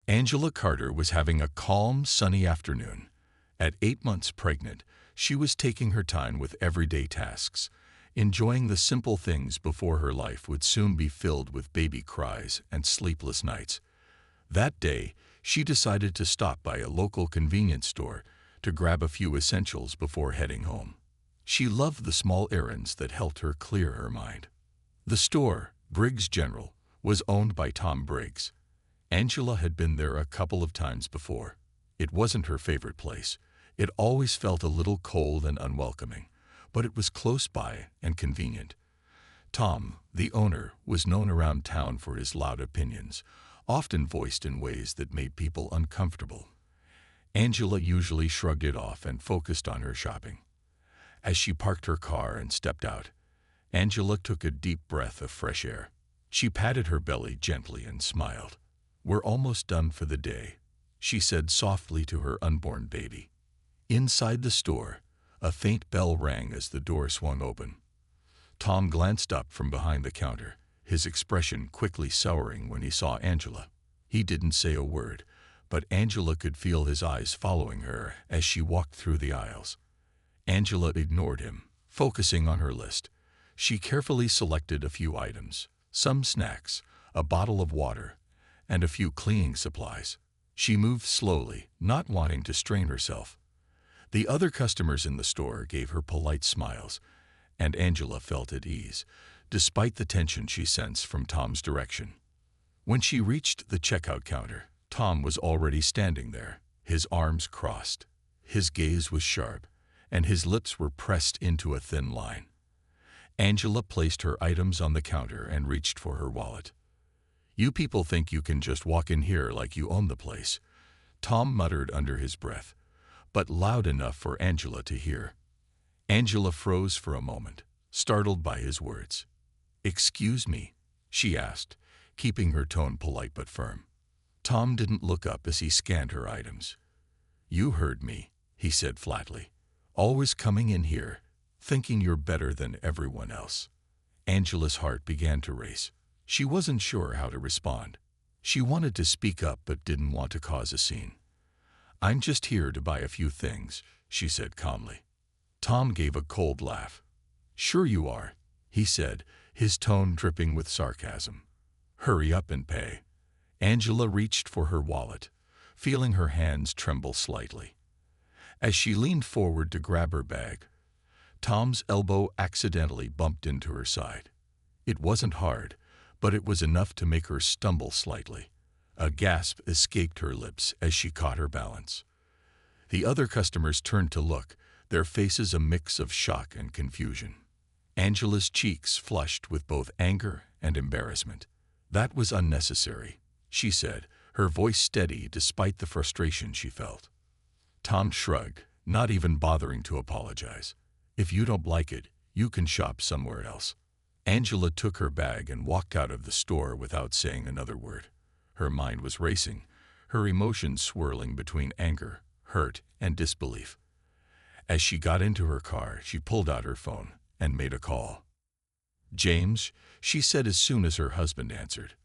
Angela Carter was having a calm, sunny afternoon. At 8 months pregnant, she was taking her time with everyday tasks, enjoying the simple things before her life would soon be filled with baby cries and sleepless nights. That day, she decided to stop by a local convenience store to grab a few essentials before heading home. She loved the small errands that helped her clear her mind. The store, Briggs General, was owned by Tom Briggs. Angela had been there a couple of times before. It wasn't her favorite place. It always felt a little cold and unwelcoming, but it was close by and convenient. Tom, the owner, was known around town for his loud opinions, often voiced in ways that made people uncomfortable. Angela usually shrugged it off and focused on her shopping. As she parked her car and stepped out, Angela took a deep breath of fresh air. She patted her belly gently and smiled. "We're almost done for the day," she said softly to her unborn baby. Inside the store, a faint bell rang as the door swung open. Tom glanced up from behind the counter, his expression quickly souring when he saw Angela. He didn't say a word, but Angela could feel his eyes following her as she walked through the aisles. Angela ignored him, focusing on her list. She carefully selected a few items, some snacks, a bottle of water, and a few cleaning supplies. She moved slowly, not wanting to strain herself. The other customers in the store gave her polite smiles, and Angela felt at ease, despite the tension she sensed from Tom's direction. When she reached the checkout counter, Tom was already standing there, his arms crossed. His gaze was sharp, and his lips were pressed into a thin line. Angela placed her items on the counter and reached for her wallet. "You people think you can just walk in here like you own the place," Tom muttered under his breath, but loud enough for Angela to hear. Angela froze for a moment, startled by his words. "Excuse me?" she asked, keeping her tone polite but firm. Tom didn't look up as he scanned her items. "You heard me," he said flatly. "Always coming in here, thinking you're better than everyone else." Angela's heart began to race. She wasn't sure how to respond. She wanted to speak up but didn't want to cause a scene. "I'm just here to buy a few things," she said calmly. Tom gave a cold laugh. "Sure you are," he said, his tone dripping with sarcasm. "Hurry up and pay." Angela reached for her wallet, feeling her hands tremble slightly. As she leaned forward to grab her bag, Tom's elbow accidentally bumped into her side. It wasn't hard, but it was enough to make her stumble slightly. A gasp escaped her lips as she caught her balance. The other customers turned to look, their faces a mix of shock and confusion. Angela's cheeks flushed with both anger and embarrassment. "That was unnecessary," she said, her voice steady despite the frustration she felt. Tom shrugged, not even bothering to apologize. "If you don't like it, you can shop somewhere else." Angela took her bag and walked out of the store without saying another word. Her mind was racing, her emotions swirling between anger, hurt, and disbelief. As she got into her car, she pulled out her phone and made a call. "James," she said as soon as her husband answered.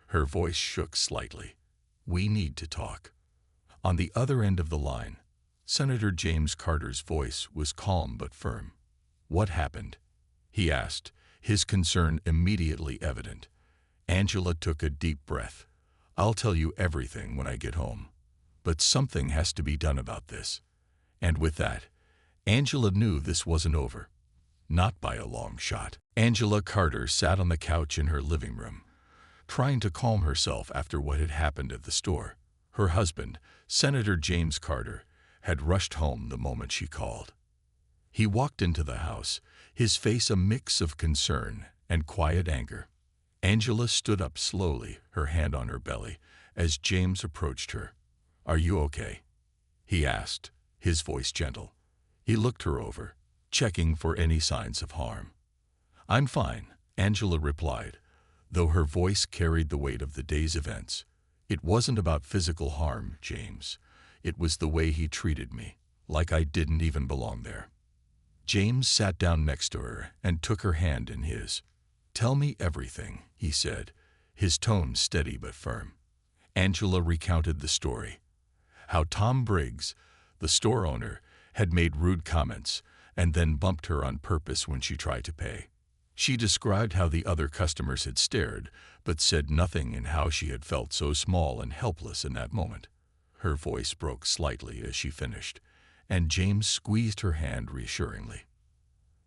Her voice shook slightly. "We need to talk." On the other end of the line, Senator James Carter's voice was calm but firm. "What happened?" he asked, his concern immediately evident. Angela took a deep breath. "I'll tell you everything when I get home. But something has to be done about this." And with that, Angela knew this wasn't over. Not by a long shot. Angela Carter sat on the couch in her living room, trying to calm herself after what had happened at the store. Her husband, Senator James Carter, had rushed home the moment she called. He walked into the house, his face a mix of concern and quiet anger. Angela stood up slowly, her hand on her belly, as James approached her. "Are you okay?" he asked, his voice gentle. He looked her over, checking for any signs of harm. "I'm fine," Angela replied, though her voice carried the weight of the day's events. "It wasn't about physical harm, James. It was the way he treated me, like I didn't even belong there." James sat down next to her and took her hand in his. "Tell me everything," he said, his tone steady but firm. Angela recounted the story. How Tom Briggs, the store owner, had made rude comments and then bumped her on purpose when she tried to pay. She described how the other customers had stared but said nothing and how she had felt so small and helpless in that moment. Her voice broke slightly as she finished, and James squeezed her hand reassuringly.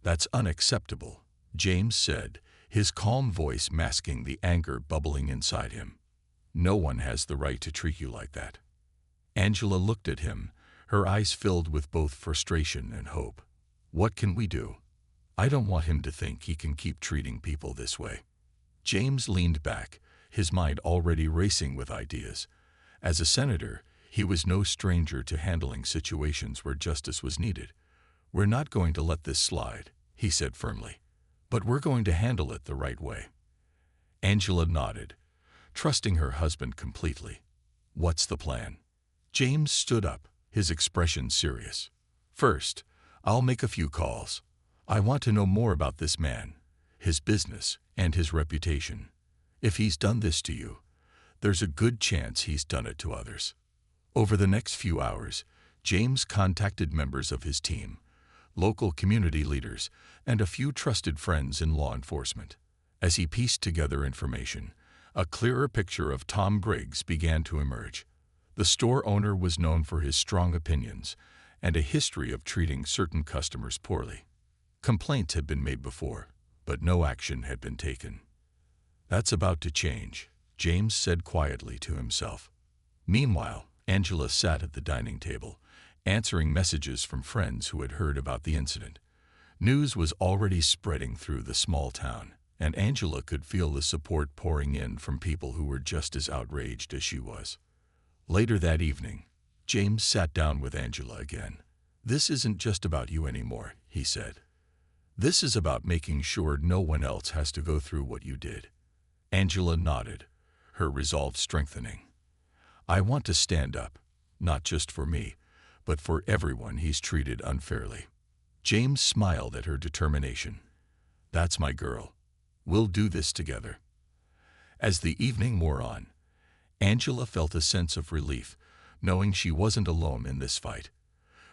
"That's unacceptable," James said, his calm voice masking the anger bubbling inside him. "No one has the right to treat you like that." Angela looked at him, her eyes filled with both frustration and hope. "What can we do? I don't want him to think he can keep treating people this way." James leaned back, his mind already racing with ideas. As a senator, he was no stranger to handling situations where justice was needed. "We're not going to let this slide," he said firmly, "but we're going to handle it the right way." Angela nodded, trusting her husband completely. "What's the plan?" James stood up, his expression serious. "First, I'll make a few calls. I want to know more about this man, his business, and his reputation. If he's done this to you, there's a good chance he's done it to others." Over the next few hours, James contacted members of his team, local community leaders, and a few trusted friends in law enforcement. As he pieced together information, a clearer picture of Tom Briggs began to emerge. The store owner was known for his strong opinions and a history of treating certain customers poorly. Complaints had been made before, but no action had been taken. "That's about to change," James said quietly to himself. Meanwhile, Angela sat at the dining table, answering messages from friends who had heard about the incident. News was already spreading through the small town, and Angela could feel the support pouring in from people who were just as outraged as she was. Later that evening, James sat down with Angela again. "This isn't just about you anymore," he said. "This is about making sure no one else has to go through what you did." Angela nodded, her resolve strengthening. "I want to stand up, not just for me, but for everyone he's treated unfairly." James smiled at her determination. "That's my girl. We'll do this together." As the evening wore on, Angela felt a sense of relief, knowing she wasn't alone in this fight.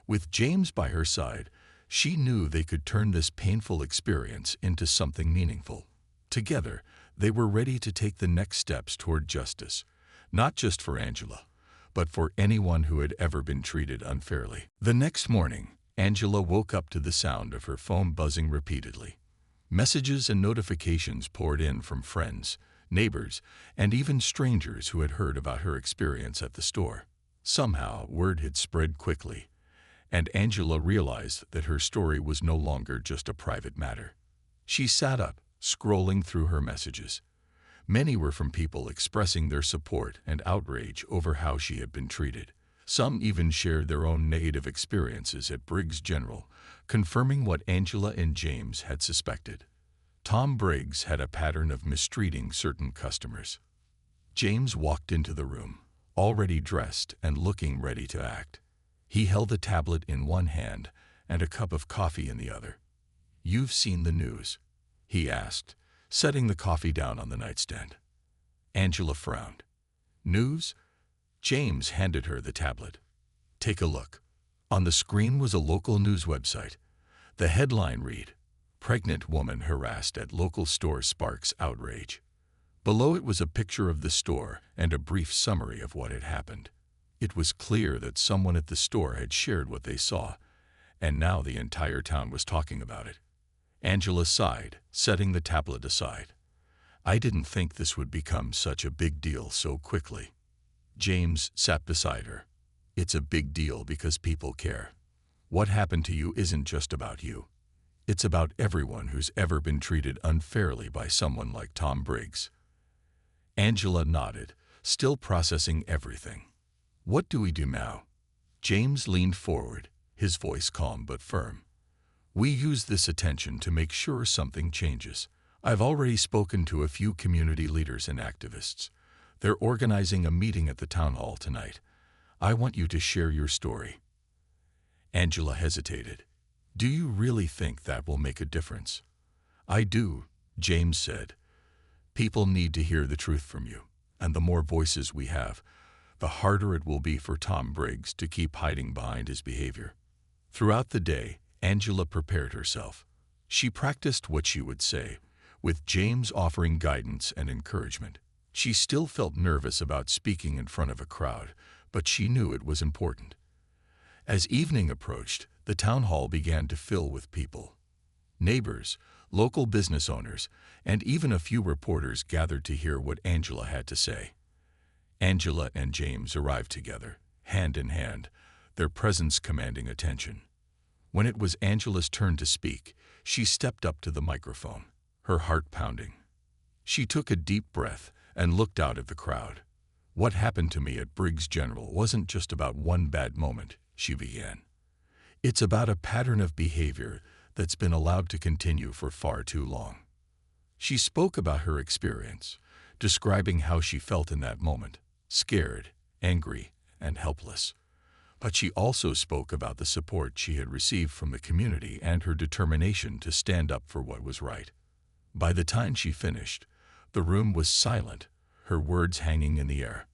With James by her side, she knew they could turn this painful experience into something meaningful. Together, they were ready to take the next steps toward justice, not just for Angela, but for anyone who had ever been treated unfairly. The next morning, Angela woke up to the sound of her phone buzzing repeatedly. Messages and notifications poured in from friends, neighbors, and even strangers who had heard about her experience at the store. Somehow, word had spread quickly, and Angela realized that her story was no longer just a private matter. She sat up, scrolling through her messages. Many were from people expressing their support and outrage over how she had been treated. Some even shared their own negative experiences at Briggs General, confirming what Angela and James had suspected. Tom Briggs had a pattern of mistreating certain customers. James walked into the room, already dressed and looking ready to act. He held a tablet in one hand and a cup of coffee in the other. "You've seen the news?" he asked, setting the coffee down on the nightstand. Angela frowned. "News?" James handed her the tablet. "Take a look." On the screen was a local news website. The headline read, "Pregnant woman harassed at local store sparks outrage." Below it was a picture of the store and a brief summary of what had happened. It was clear that someone at the store had shared what they saw, and now the entire town was talking about it. Angela sighed, setting the tablet aside. "I didn't think this would become such a big deal so quickly." James sat beside her. "It's a big deal because people care. What happened to you isn't just about you. It's about everyone who's ever been treated unfairly by someone like Tom Briggs." Angela nodded, still processing everything. "What do we do now?" James leaned forward, his voice calm but firm. "We use this attention to make sure something changes. I've already spoken to a few community leaders and activists. They're organizing a meeting at the town hall tonight. I want you to share your story." Angela hesitated. "Do you really think that will make a difference?" "I do," James said. "People need to hear the truth from you. And the more voices we have, the harder it will be for Tom Briggs to keep hiding behind his behavior. Throughout the day, Angela prepared herself. She practiced what she would say, with James offering guidance and encouragement. She still felt nervous about speaking in front of a crowd, but she knew it was important. As evening approached, the town hall began to fill with people. Neighbors, local business owners, and even a few reporters gathered to hear what Angela had to say. Angela and James arrived together, hand in hand, their presence commanding attention. When it was Angela's turn to speak, she stepped up to the microphone, her heart pounding. She took a deep breath and looked out at the crowd. "What happened to me at Briggs General wasn't just about one bad moment," she began. "It's about a pattern of behavior that's been allowed to continue for far too long." She spoke about her experience, describing how she felt in that moment, scared, angry, and helpless. But she also spoke about the support she had received from the community and her determination to stand up for what was right. By the time she finished, the room was silent, her words hanging in the air.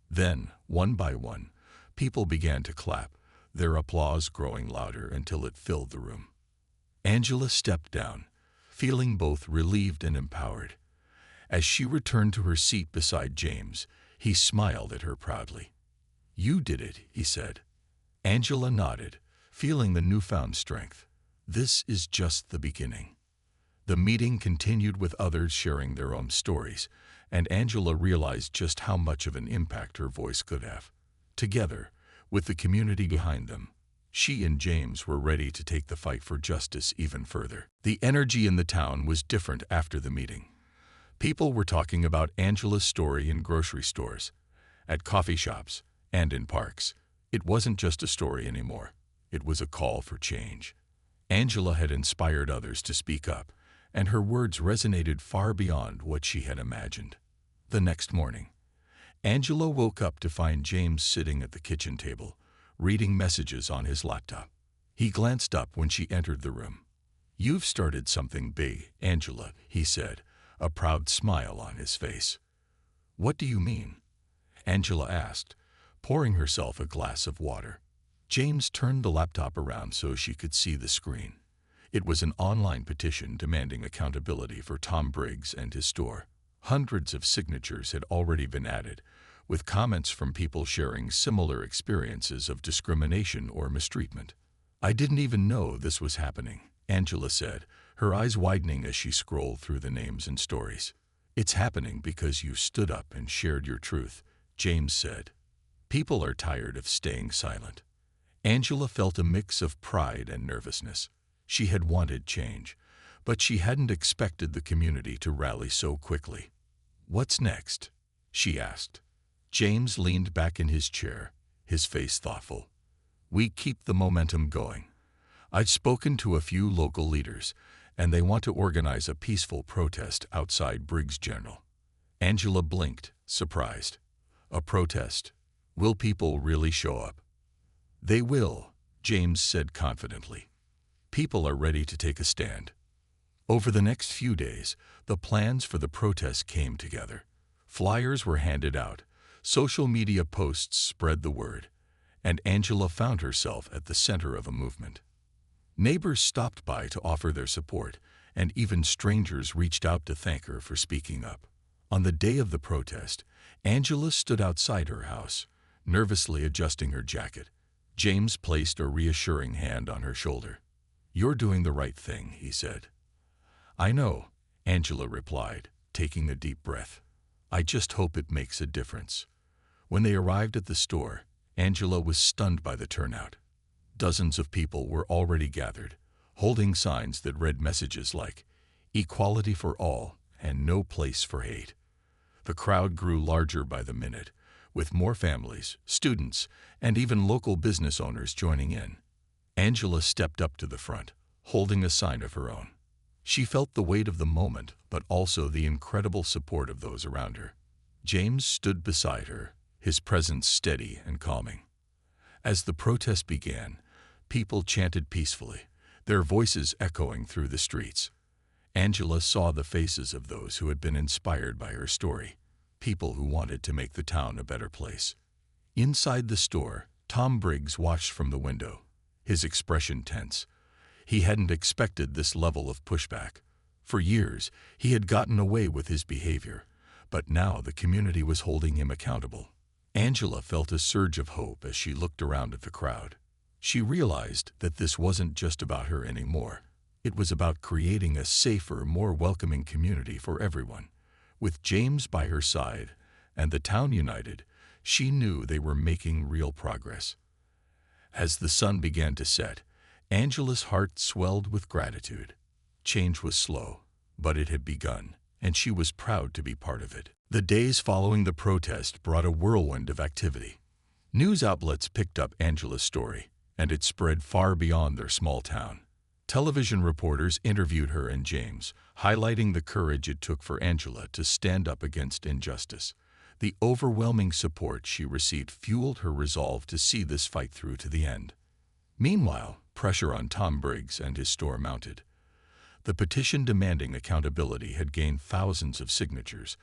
Then, one by one, people began to clap, their applause growing louder until it filled the room. Angela stepped down, feeling both relieved and empowered. As she returned to her seat beside James, he smiled at her proudly. "You did it," he said. Angela nodded, feeling the newfound strength. This is just the beginning. The meeting continued with others sharing their own stories, and Angela realized just how much of an impact her voice could have. Together, with the community behind them, she and James were ready to take the fight for justice even further. The energy in the town was different after the meeting. People were talking about Angela's story in grocery stores, at coffee shops, and in parks. It wasn't just a story anymore. It was a call for change. Angela had inspired others to speak up, and her words resonated far beyond what she had imagined. The next morning, Angela woke up to find James sitting at the kitchen table, reading messages on his laptop. He glanced up when she entered the room. "You've started something big, Angela," he said, a proud smile on his face. "What do you mean?" Angela asked, pouring herself a glass of water. James turned the laptop around so she could see the screen. It was an online petition demanding accountability for Tom Briggs and his store. Hundreds of signatures had already been added, with comments from people sharing similar experiences of discrimination or mistreatment. "I didn't even know this was happening," Angela said, her eyes widening as she scrolled through the names and stories. "It's happening because you stood up and shared your truth," James said. "People are tired of staying silent." Angela felt a mix of pride and nervousness. She had wanted change, but she hadn't expected the community to rally so quickly. "What's next?" she asked. James leaned back in his chair, his face thoughtful. "We keep the momentum going. I've spoken to a few local leaders, and they want to organize a peaceful protest outside Briggs General." Angela blinked, surprised. "A protest? Will people really show up?" "They will," James said confidently. "People are ready to take a stand." Over the next few days, the plans for the protest came together. Flyers were handed out, social media posts spread the word, and Angela found herself at the center of a movement. Neighbors stopped by to offer their support, and even strangers reached out to thank her for speaking up. On the day of the protest, Angela stood outside her house, nervously adjusting her jacket. James placed a reassuring hand on her shoulder. "You're doing the right thing," he said. "I know," Angela replied, taking a deep breath. "I just hope it makes a difference." When they arrived at the store, Angela was stunned by the turnout. Dozens of people were already gathered, holding signs that read messages like "Equality for all" and "No place for hate." The crowd grew larger by the minute, with more families, students, and even local business owners joining in. Angela stepped up to the front, holding a sign of her own. She felt the weight of the moment, but also the incredible support of those around her. James stood beside her, his presence steady and calming. As the protest began, people chanted peacefully, their voices echoing through the streets. Angela saw the faces of those who had been inspired by her story. people who wanted to make the town a better place. Inside the store, Tom Briggs watched from the window, his expression tense. He hadn't expected this level of pushback. For years, he had gotten away with his behavior, but now the community was holding him accountable. Angela felt a surge of hope as she looked around at the crowd. She realized that this wasn't just about her anymore. It was about creating a safer, more welcoming community for everyone. With James by her side and the town united, she knew they were making real progress. As the sun began to set, Angela's heart swelled with gratitude. Change was slow, but it had begun, and she was proud to be part of it. The days following the protest brought a whirlwind of activity. News outlets picked up Angela's story, and it spread far beyond their small town. Television reporters interviewed her and James, highlighting the courage it took for Angela to stand up against injustice. The overwhelming support she received fueled her resolve to see this fight through to the end. Meanwhile, pressure on Tom Briggs and his store mounted. The petition demanding accountability had gained thousands of signatures,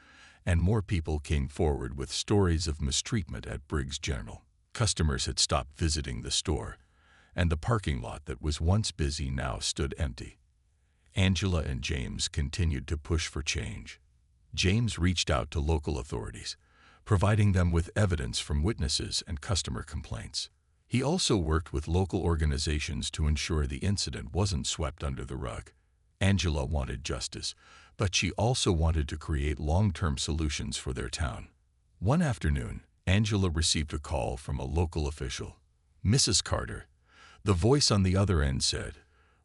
and more people came forward with stories of mistreatment at Briggs General. Customers had stopped visiting the store, and the parking lot that was once busy now stood empty. Angela and James continued to push for change. James reached out to local authorities, providing them with evidence from witnesses and customer complaints. He also worked with local organizations to ensure the incident wasn't swept under the rug. Angela wanted justice, but she also wanted to create long-term solutions for their town. One afternoon, Angela received a call from a local official. "Mrs. Carter." The voice on the other end said,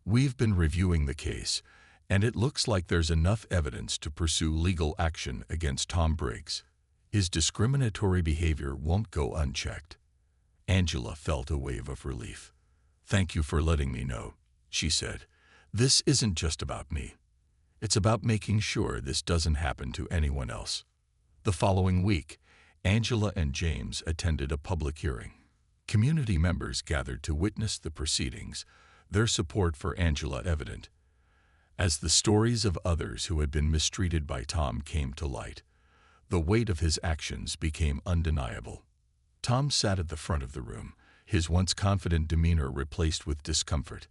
"We've been reviewing the case, and it looks like there's enough evidence to pursue legal action against Tom Briggs. His discriminatory behavior won't go unchecked." Angela felt a wave of relief. "Thank you for letting me know," she said. "This isn't just about me. It's about making sure this doesn't happen to anyone else." The following week, Angela and James attended a public hearing. Community members gathered to witness the proceedings, their support for Angela evident. As the stories of others who had been mistreated by Tom came to light, the weight of his actions became undeniable. Tom sat at the front of the room, his once confident demeanor replaced with discomfort.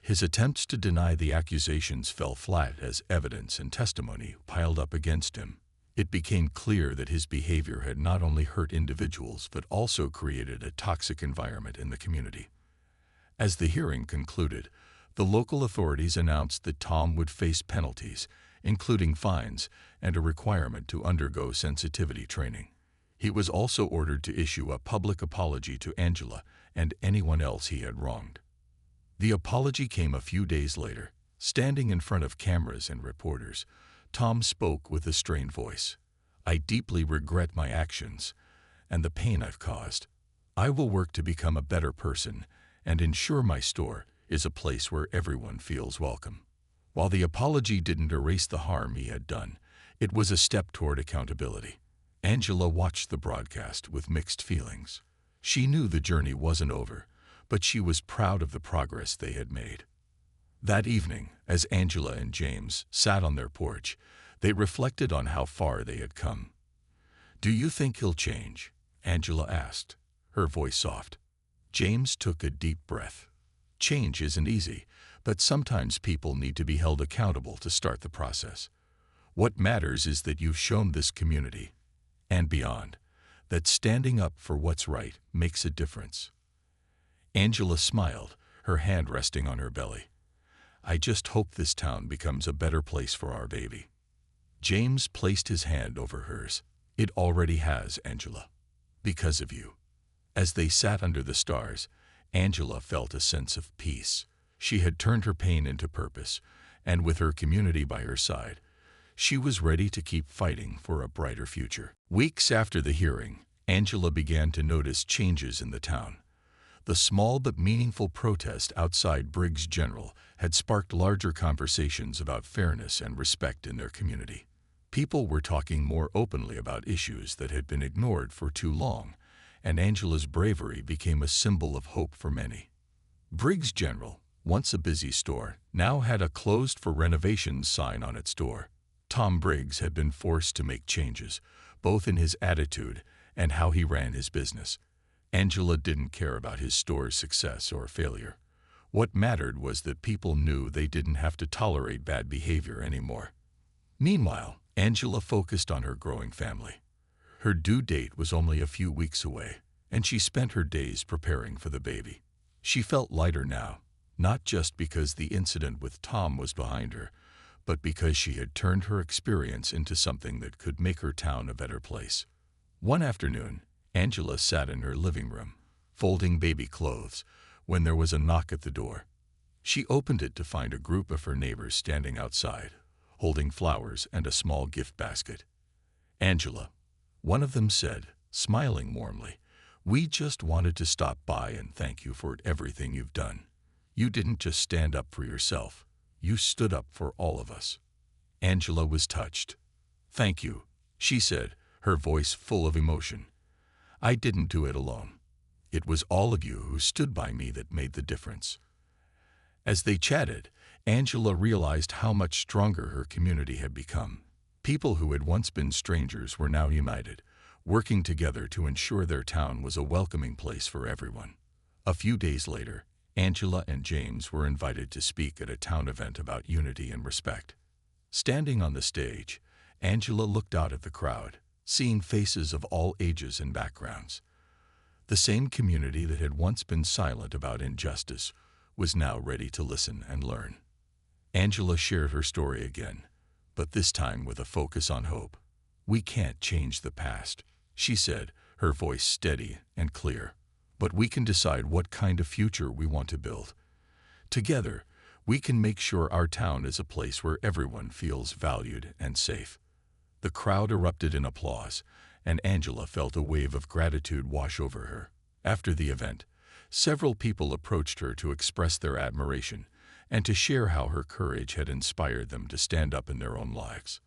His attempts to deny the accusations fell flat as evidence and testimony piled up against him. It became clear that his behavior had not only hurt individuals but also created a toxic environment in the community. As the hearing concluded, the local authorities announced that Tom would face penalties, including fines and a requirement to undergo sensitivity training. He was also ordered to issue a public apology to Angela and anyone else he had wronged. The apology came a few days later. Standing in front of cameras and reporters, Tom spoke with a strained voice. "I deeply regret my actions and the pain I've caused. I will work to become a better person and ensure my store is a place where everyone feels welcome." While the apology didn't erase the harm he had done, it was a step toward accountability. Angela watched the broadcast with mixed feelings. She knew the journey wasn't over, but she was proud of the progress they had made. That evening, as Angela and James sat on their porch, they reflected on how far they had come. "Do you think he'll change?" Angela asked, her voice soft. James took a deep breath. "Change isn't easy, but sometimes people need to be held accountable to start the process. What matters is that you've shown this community, and beyond, that standing up for what's right makes a difference." Angela smiled, her hand resting on her belly. "I just hope this town becomes a better place for our baby." James placed his hand over hers. "It already has, Angela. Because of you." As they sat under the stars, Angela felt a sense of peace. She had turned her pain into purpose, and with her community by her side, she was ready to keep fighting for a brighter future. Weeks after the hearing, Angela began to notice changes in the town. The small but meaningful protest outside Briggs General had sparked larger conversations about fairness and respect in their community. People were talking more openly about issues that had been ignored for too long, and Angela's bravery became a symbol of hope for many. Briggs General, once a busy store, now had a "closed for renovations" sign on its door. Tom Briggs had been forced to make changes, both in his attitude and how he ran his business. Angela didn't care about his store's success or failure. What mattered was that people knew they didn't have to tolerate bad behavior anymore. Meanwhile, Angela focused on her growing family. Her due date was only a few weeks away, and she spent her days preparing for the baby. She felt lighter now, not just because the incident with Tom was behind her, but because she had turned her experience into something that could make her town a better place. One afternoon, Angela sat in her living room, folding baby clothes, when there was a knock at the door. She opened it to find a group of her neighbors standing outside, holding flowers and a small gift basket. "Angela," one of them said, smiling warmly, "we just wanted to stop by and thank you for everything you've done. You didn't just stand up for yourself. You stood up for all of us." Angela was touched. "Thank you," she said, her voice full of emotion. "I didn't do it alone. It was all of you who stood by me that made the difference." As they chatted, Angela realized how much stronger her community had become. People who had once been strangers were now united, working together to ensure their town was a welcoming place for everyone. A few days later, Angela and James were invited to speak at a town event about unity and respect. Standing on the stage, Angela looked out at the crowd, seeing faces of all ages and backgrounds. The same community that had once been silent about injustice was now ready to listen and learn. Angela shared her story again, but this time with a focus on hope. "We can't change the past," she said, her voice steady and clear, "but we can decide what kind of future we want to build. Together, we can make sure our town is a place where everyone feels valued and safe." The crowd erupted in applause, and Angela felt a wave of gratitude wash over her. After the event, several people approached her to express their admiration and to share how her courage had inspired them to stand up in their own lives.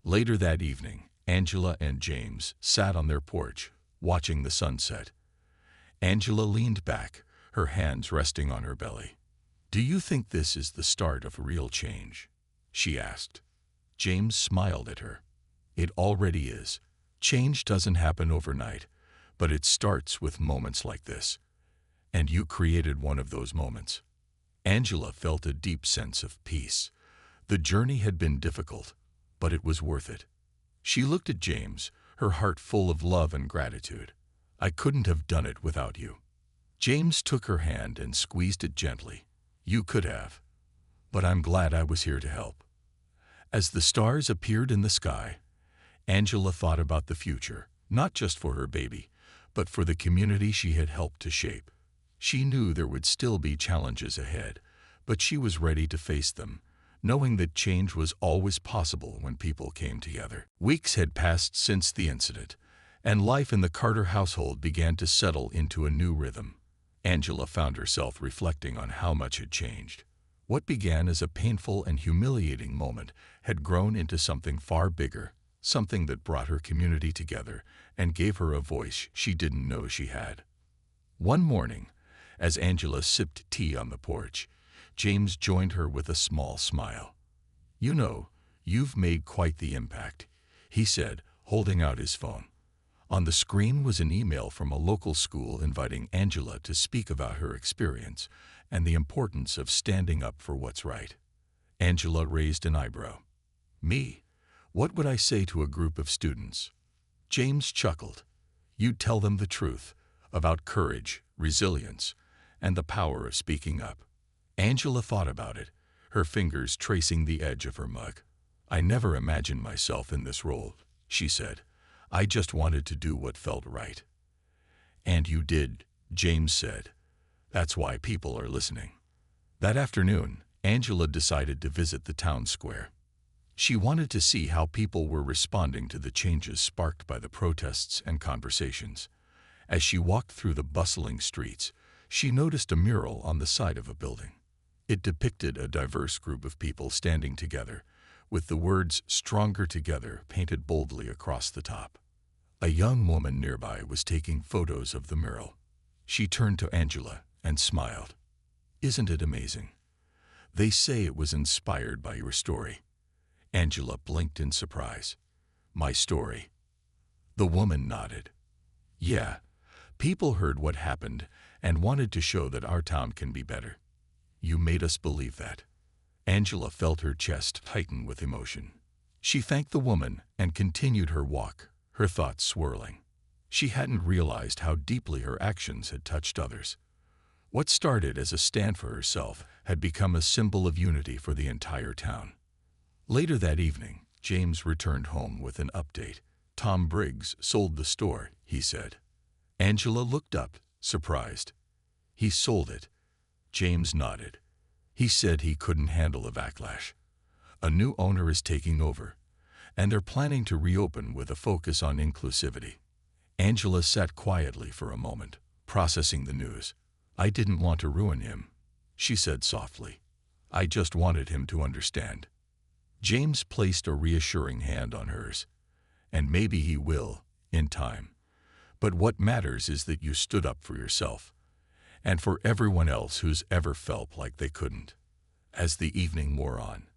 Later that evening, Angela and James sat on their porch, watching the sunset. Angela leaned back, her hands resting on her belly. "Do you think this is the start of real change?" she asked. James smiled at her. "It already is. Change doesn't happen overnight, but it starts with moments like this. And you created one of those moments." Angela felt a deep sense of peace. The journey had been difficult, but it was worth it. She looked at James, her heart full of love and gratitude. "I couldn't have done it without you." James took her hand and squeezed it gently. "You could have, but I'm glad I was here to help." As the stars appeared in the sky, Angela thought about the future, not just for her baby, but for the community she had helped to shape. She knew there would still be challenges ahead, but she was ready to face them, knowing that change was always possible when people came together. Weeks had passed since the incident, and life in the Carter household began to settle into a new rhythm. Angela found herself reflecting on how much had changed. What began as a painful and humiliating moment had grown into something far bigger, something that brought her community together and gave her a voice she didn't know she had. One morning, as Angela sipped tea on the porch, James joined her with a small smile. "You know, you've made quite the impact," he said, holding out his phone. On the screen was an email from a local school inviting Angela to speak about her experience and the importance of standing up for what's right. Angela raised an eyebrow. "Me? What would I say to a group of students?" James chuckled. "You'd tell them the truth about courage, resilience, and the power of speaking up." Angela thought about it, her fingers tracing the edge of her mug. "I never imagined myself in this role," she said. "I just wanted to do what felt right." "And you did," James said. "That's why people are listening." That afternoon, Angela decided to visit the town square. She wanted to see how people were responding to the changes sparked by the protests and conversations. As she walked through the bustling streets, she noticed a mural on the side of a building. It depicted a diverse group of people standing together, with the words "Stronger Together" painted boldly across the top. A young woman nearby was taking photos of the mural. She turned to Angela and smiled. "Isn't it amazing? They say it was inspired by your story." Angela blinked in surprise. "My story?" The woman nodded. Yeah, people heard what happened and wanted to show that our town can be better. You made us believe that. Angela felt her chest tighten with emotion. She thanked the woman and continued her walk, her thoughts swirling. She hadn't realized how deeply her actions had touched others. What started as a stand for herself had become a symbol of unity for the entire town. Later that evening, James returned home with an update. Tom Briggs sold the store, he said. Angela looked up, surprised. He sold it. James nodded. He said he couldn't handle the backlash. A new owner is taking over, and they're planning to reopen with a focus on inclusivity. Angela sat quietly for a moment, processing the news. I didn't want to ruin him, she said softly. I just wanted him to understand. James placed a reassuring hand on hers. And maybe he will, in time. But what matters is that you stood up for yourself, and for everyone else who's ever felt like they couldn't. As the evening wore on,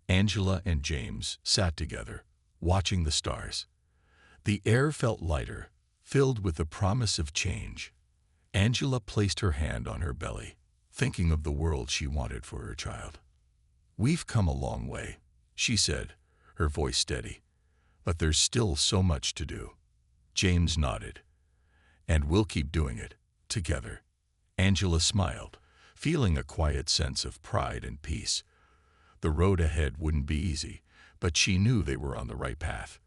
Angela and James sat together, watching the stars. The air felt lighter, filled with the promise of change. Angela placed her hand on her belly, thinking of the world she wanted for her child. We've come a long way, she said, her voice steady. But there's still so much to do. James nodded. And we'll keep doing it, together. Angela smiled, feeling a quiet sense of pride and peace. The road ahead wouldn't be easy, but she knew they were on the right path.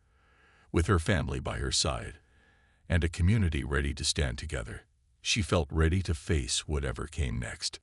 With her family by her side, and a community ready to stand together, she felt ready to face whatever came next.